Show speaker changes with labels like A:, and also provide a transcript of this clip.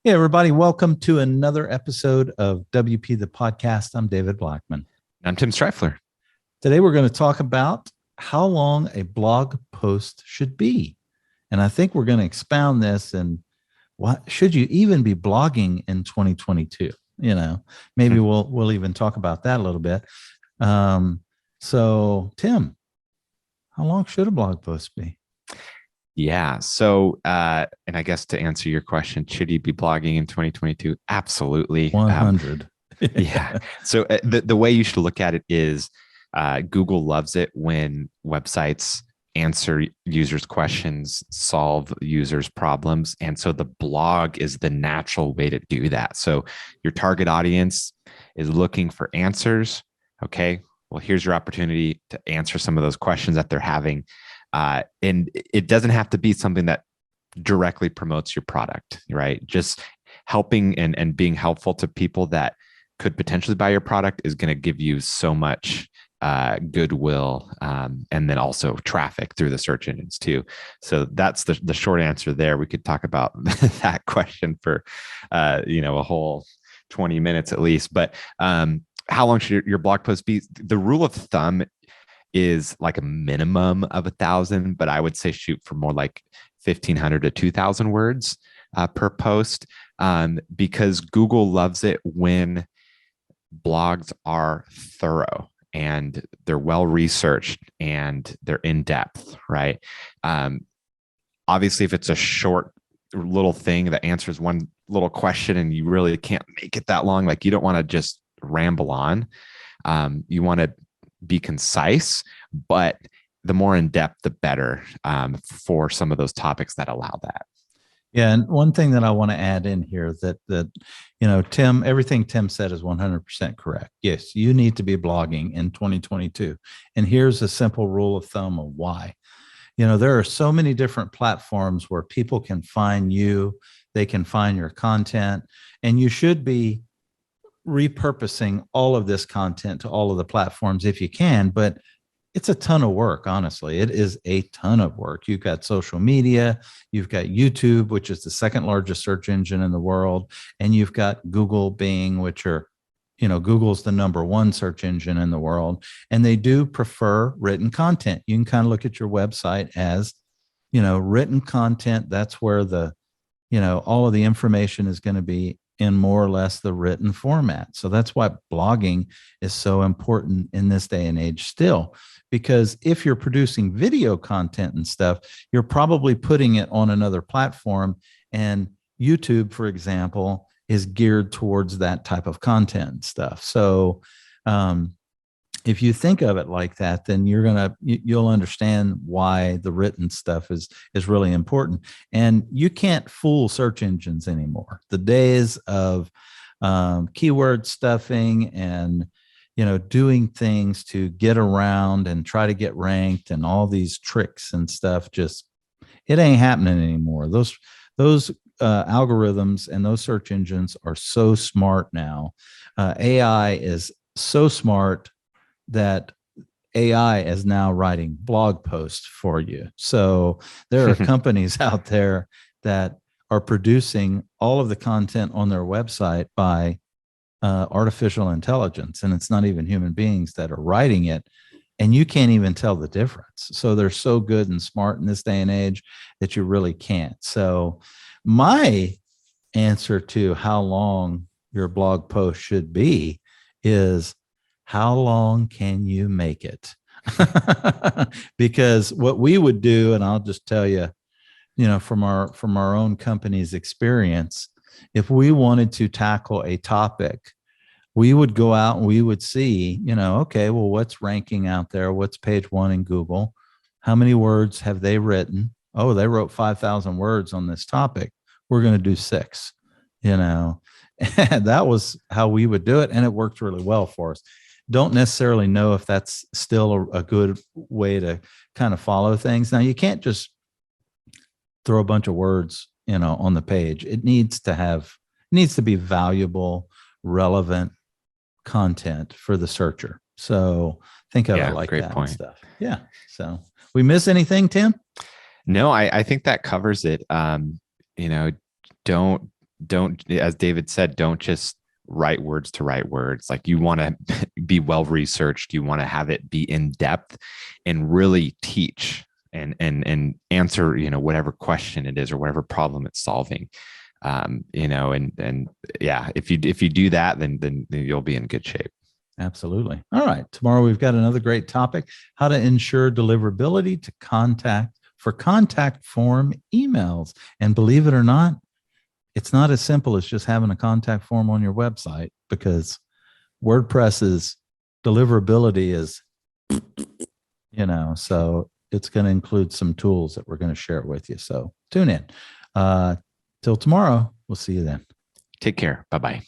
A: Hey, everybody, welcome to another episode of WP the Podcast. I'm David Blackman.
B: I'm Tim Streifler.
A: Today, we're going to talk about how long a blog post should be. And I think we're going to expound this and what should you even be blogging in 2022? Maybe we'll even talk about that a little bit. So, Tim, how long should a blog post be?
B: Yeah. So, and I guess to answer your question, should you be blogging in 2022? Absolutely.
A: 100.
B: Yeah. So the way you should look at it is Google loves it when websites answer users' questions, solve users' problems. And so the blog is the natural way to do that. So your target audience is looking for answers. Okay. Well, here's your opportunity to answer some of those questions that they're having. And it doesn't have to be something that directly promotes your product, right? Just helping and being helpful to people that could potentially buy your product is going to give you so much goodwill, and then also traffic through the search engines too. So that's the short answer there. We could talk about that question for a whole 20 minutes at least. But how long should your blog post be? The rule of thumb is like a minimum of 1,000, but I would say shoot for more like 1,500 to 2,000 words per post, because Google loves it when blogs are thorough and they're well researched and they're in depth, right? Obviously, if it's a short little thing that answers one little question and you really can't make it that long, like you don't want to just ramble on. You want to be concise, but the more in depth, the better, for some of those topics that allow that.
A: Yeah, and one thing that I want to add in here that Tim, everything Tim said is 100% correct. Yes, you need to be blogging in 2022. And here's a simple rule of thumb of why. There are so many different platforms where people can find you, they can find your content, and you should be repurposing all of this content to all of the platforms if you can, but it's a ton of work. Honestly, it is a ton of work. You've got social media, you've got YouTube, which is the second largest search engine in the world, and you've got Google, Bing, which are, Google's the number one search engine in the world, and they do prefer written content. You can kind of look at your website as, written content. That's where all of the information is going to be in more or less the written format. So that's why blogging is so important in this day and age still, because if you're producing video content and stuff, you're probably putting it on another platform. And YouTube, for example, is geared towards that type of content stuff. So if you think of it like that, then you'll understand why the written stuff is really important. And you can't fool search engines anymore. The days of keyword stuffing and doing things to get around and try to get ranked and all these tricks and stuff, it ain't happening anymore. Those algorithms and those search engines are so smart now. AI is so smart that AI is now writing blog posts for you. So there are companies out there that are producing all of the content on their website by artificial intelligence, and it's not even human beings that are writing it, and you can't even tell the difference. So they're so good and smart in this day and age that you really can't. So my answer to how long your blog post should be is, how long can you make it? Because what we would do, and I'll just tell you, from our own company's experience, if we wanted to tackle a topic, we would go out and we would see, okay, well, what's ranking out there? What's page one in Google? How many words have they written? Oh, they wrote 5,000 words on this topic. We're going to do 6, and that was how we would do it. And it worked really well for us. Don't necessarily know if that's still a good way to kind of follow things. Now, you can't just throw a bunch of words, on the page. It needs to be valuable, relevant content for the searcher. So think of it like
B: great
A: that
B: point.
A: and stuff. Yeah. So we miss anything, Tim?
B: No, I think that covers it. Don't don't, as David said, don't just write words to write words. Like, you want to be well researched. You want to have it be in depth and really teach and answer, whatever question it is or whatever problem it's solving. And yeah, if you do that, then you'll be in good shape.
A: Absolutely. All right. Tomorrow we've got another great topic: how to ensure deliverability to contact form emails. And believe it or not, it's not as simple as just having a contact form on your website, because WordPress's deliverability is, so it's going to include some tools that we're going to share with you. So tune in. Till tomorrow. We'll see you then.
B: Take care. Bye-bye.